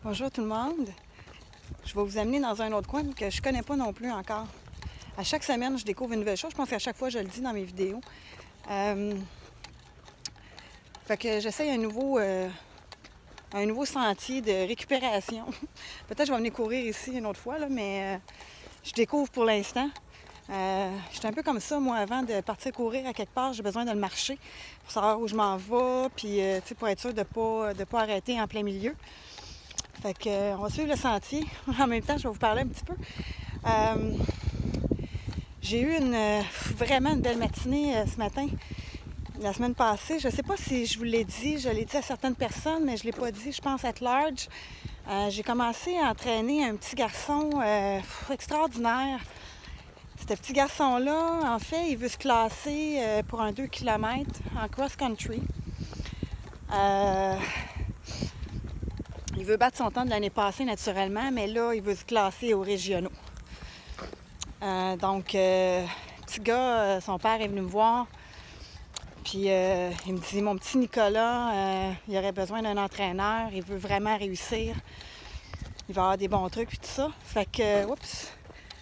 Bonjour tout le monde. Je vais vous amener dans un autre coin que je ne connais pas non plus encore. À chaque semaine, je découvre une nouvelle chose. Je pense qu'à chaque fois, je le dis dans mes vidéos. Fait que j'essaye un nouveau sentier de récupération. Peut-être que je vais venir courir ici une autre fois, là, mais je découvre pour l'instant. J'étais un peu comme ça, moi, avant de partir courir à quelque part. J'ai besoin de le marcher pour savoir où je m'en vais, puis pour être sûr de ne pas arrêter en plein milieu. Fait que, on va suivre le sentier. En même temps, je vais vous parler un petit peu. J'ai eu vraiment une belle matinée ce matin. La semaine passée, je ne sais pas si je vous l'ai dit, je l'ai dit à certaines personnes, mais je ne l'ai pas dit, je pense, at large. J'ai commencé à entraîner un petit garçon extraordinaire. Ce petit garçon-là, en fait, il veut se classer pour un 2 km en cross-country. Il veut battre son temps de l'année passée naturellement, mais là, il veut se classer aux régionaux. Petit gars, son père est venu me voir, puis il me dit, mon petit Nicolas, il aurait besoin d'un entraîneur, il veut vraiment réussir, il va avoir des bons trucs, puis tout ça. Fait que, oups,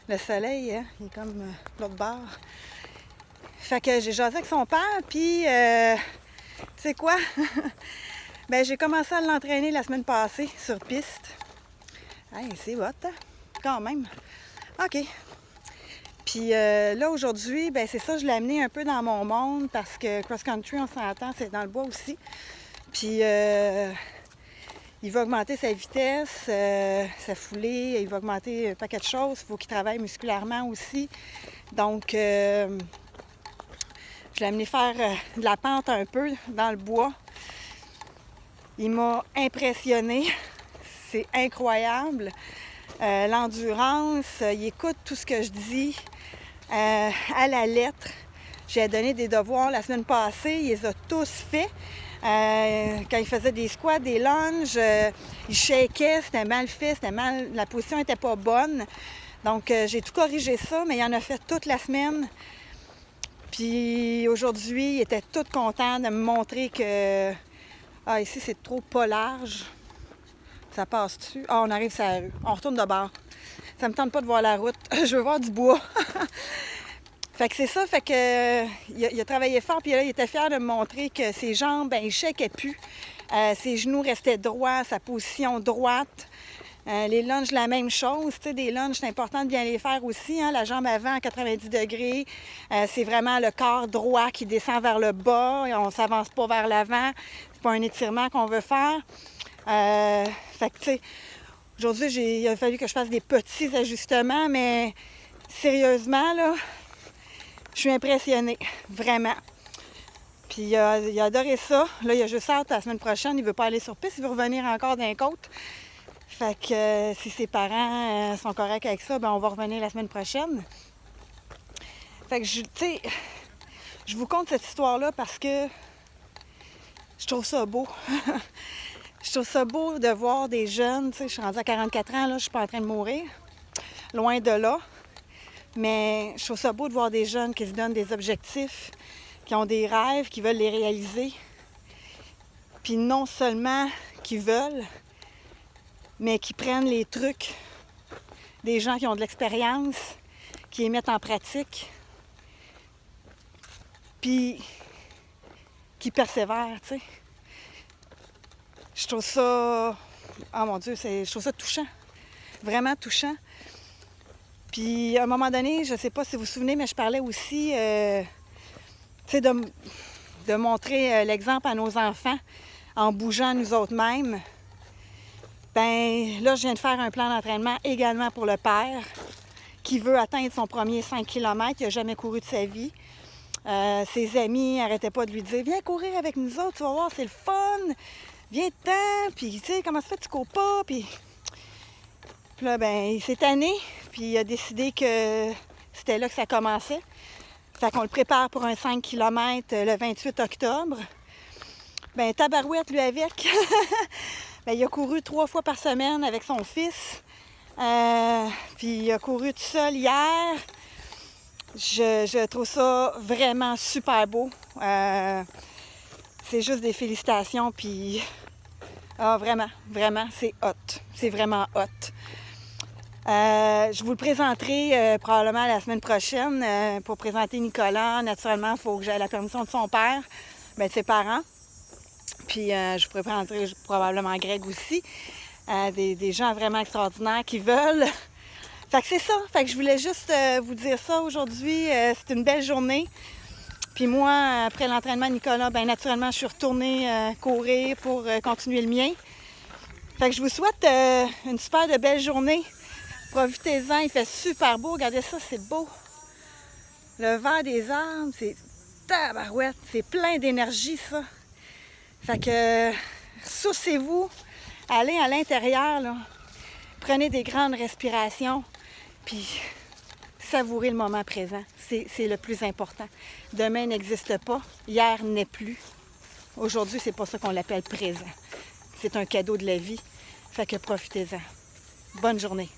le soleil, hein, il est comme de l'autre bord. Fait que j'ai jasé avec son père, puis, tu sais quoi? Ben, j'ai commencé à l'entraîner la semaine passée sur piste. Hey, c'est hot, hein? Quand même. OK. Puis là, aujourd'hui, ben c'est ça, je l'ai amené un peu dans mon monde parce que cross-country, on s'entend, c'est dans le bois aussi. Puis il va augmenter sa vitesse, sa foulée, il va augmenter un paquet de choses. Il faut qu'il travaille musculairement aussi. Donc, je l'ai amené faire de la pente un peu dans le bois. Il m'a impressionné. C'est incroyable. L'endurance, il écoute tout ce que je dis à la lettre. J'ai donné des devoirs la semaine passée, il les a tous faits. Quand il faisait des squats, des lunges, il shakeait, c'était mal fait, la position n'était pas bonne. Donc j'ai tout corrigé ça, mais il en a fait toute la semaine. Puis aujourd'hui, il était tout content de me montrer que ici c'est trop pas large. Ça passe dessus. On arrive sur la rue. On retourne de bord. Ça me tente pas de voir la route. Je veux voir du bois. Fait que c'est ça. Fait que il a travaillé fort. Puis là, il était fier de me montrer que ses jambes, il shakeait plus. Ses genoux restaient droits. Sa position droite. Les lunges, la même chose. Tu sais, des lunges, c'est important de bien les faire aussi. Hein? La jambe avant à 90 degrés. C'est vraiment le corps droit qui descend vers le bas. Et on ne s'avance pas vers l'avant. C'est pas un étirement qu'on veut faire. Fait que, tu sais, aujourd'hui, il a fallu que je fasse des petits ajustements, mais sérieusement, là, je suis impressionnée, vraiment. Puis il a adoré ça. Là, il a juste hâte la semaine prochaine. Il veut pas aller sur piste, il veut revenir encore d'un côte. Fait que si ses parents sont corrects avec ça, ben on va revenir la semaine prochaine. Fait que, tu sais, je vous conte cette histoire-là parce que je trouve ça beau. Je trouve ça beau de voir des jeunes, tu sais, je suis rendue à 44 ans, là, je suis pas en train de mourir, loin de là. Mais je trouve ça beau de voir des jeunes qui se donnent des objectifs, qui ont des rêves, qui veulent les réaliser. Puis non seulement qui veulent, mais qui prennent les trucs des gens qui ont de l'expérience, qui les mettent en pratique, puis qui persévèrent, tu sais. Je trouve ça, oh mon Dieu, je trouve ça touchant, vraiment touchant. Puis à un moment donné, je ne sais pas si vous vous souvenez, mais je parlais aussi, tu sais, de montrer l'exemple à nos enfants en bougeant nous autres mêmes. Ben là, je viens de faire un plan d'entraînement également pour le père qui veut atteindre son premier 5 km. Il n'a jamais couru de sa vie. Ses amis n'arrêtaient pas de lui dire « Viens courir avec nous autres, tu vas voir, c'est le fun! Viens-t'en! » Puis, tu sais, comment ça fait, tu cours pas? Puis là, ben, il s'est tanné, puis il a décidé que c'était là que ça commençait. Fait qu'on le prépare pour un 5 km le 28 octobre. Ben, tabarouette, lui, avec. Ben, il a couru 3 fois par semaine avec son fils. Puis il a couru tout seul hier. Je trouve ça vraiment super beau. C'est juste des félicitations, puis Ah, vraiment, vraiment, c'est hot. C'est vraiment hot. Je vous le présenterai probablement la semaine prochaine pour présenter Nicolas. Naturellement, il faut que j'aie la permission de son père, de ses parents. Puis je vous présenterai probablement Greg aussi. Des gens vraiment extraordinaires qui veulent. Fait que c'est ça. Fait que je voulais juste vous dire ça aujourd'hui. C'est une belle journée. Puis moi, après l'entraînement de Nicolas, bien naturellement, je suis retournée courir pour continuer le mien. Fait que je vous souhaite une super de belle journée. Profitez-en, il fait super beau. Regardez ça, c'est beau. Le vent des arbres, c'est tabarouette. C'est plein d'énergie, ça. Fait que ressourcez-vous. Allez à l'intérieur, là. Prenez des grandes respirations. Puis savourez le moment présent. C'est le plus important. Demain n'existe pas. Hier n'est plus. Aujourd'hui, c'est pas ça qu'on l'appelle présent. C'est un cadeau de la vie. Fait que profitez-en. Bonne journée.